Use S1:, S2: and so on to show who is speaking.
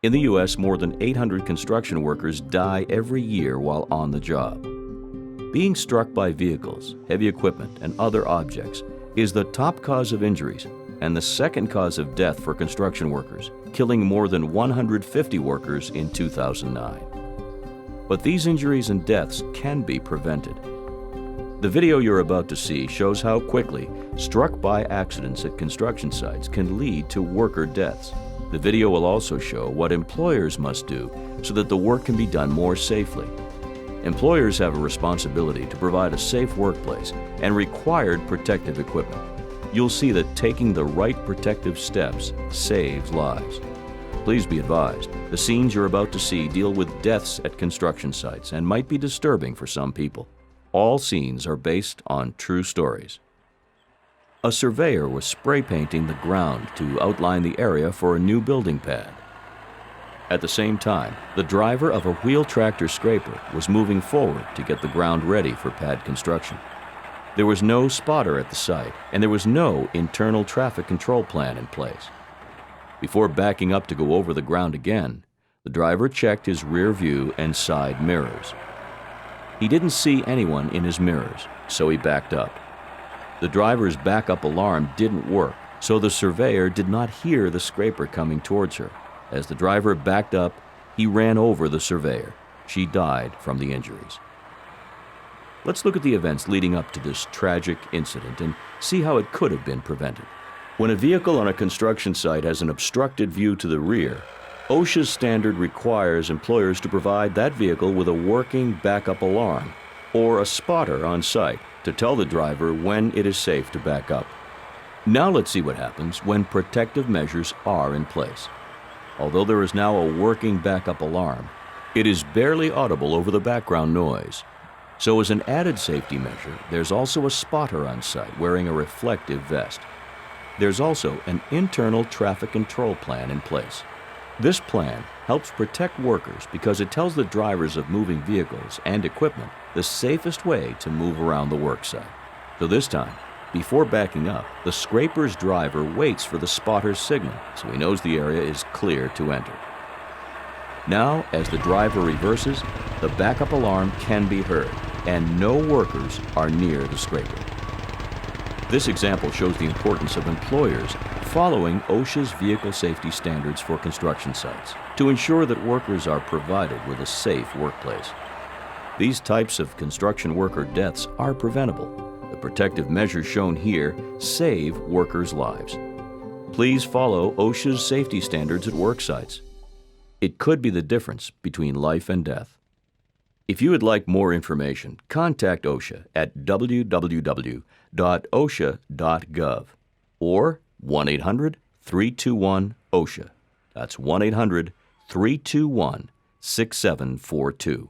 S1: In the U.S., more than 800 construction workers die every year while on the job. Being struck by vehicles, heavy equipment, and other objects is the top cause of injuries and the second cause of death for construction workers, killing more than 150 workers in 2009. But these injuries and deaths can be prevented. The video you're about to see shows how quickly struck-by accidents at construction sites can lead to worker deaths. The video will also show what employers must do so that the work can be done more safely. Employers have a responsibility to provide a safe workplace and required protective equipment. You'll see that taking the right protective steps saves lives. Please be advised, the scenes you're about to see deal with deaths at construction sites and might be disturbing for some people. All scenes are based on true stories. A surveyor was spray painting the ground to outline the area for a new building pad. At the same time, the driver of a wheel tractor scraper was moving forward to get the ground ready for pad construction. There was no spotter at the site, and there was no internal traffic control plan in place. Before backing up to go over the ground again, the driver checked his rear view and side mirrors. He didn't see anyone in his mirrors, so he backed up. The driver's backup alarm didn't work, so the surveyor did not hear the scraper coming towards her. As the driver backed up, he ran over the surveyor. She died from the injuries. Let's look at the events leading up to this tragic incident and see how it could have been prevented. When a vehicle on a construction site has an obstructed view to the rear, OSHA's standard requires employers to provide that vehicle with a working backup alarm or a spotter on site to tell the driver when it is safe to back up. Now let's see what happens when protective measures are in place. Although there is now a working backup alarm, it is barely audible over the background noise. So as an added safety measure, there's also a spotter on site wearing a reflective vest. There's also an internal traffic control plan in place. This plan helps protect workers because it tells the drivers of moving vehicles and equipment the safest way to move around the worksite. So this time, before backing up, the scraper's driver waits for the spotter's signal so he knows the area is clear to enter. Now, as the driver reverses, the backup alarm can be heard, and no workers are near the scraper. This example shows the importance of employers following OSHA's vehicle safety standards for construction sites to ensure that workers are provided with a safe workplace. These types of construction worker deaths are preventable. The protective measures shown here save workers' lives. Please follow OSHA's safety standards at work sites. It could be the difference between life and death. If you would like more information, contact OSHA at www.osha.gov or 1-800-321-OSHA. That's 1-800-321-6742.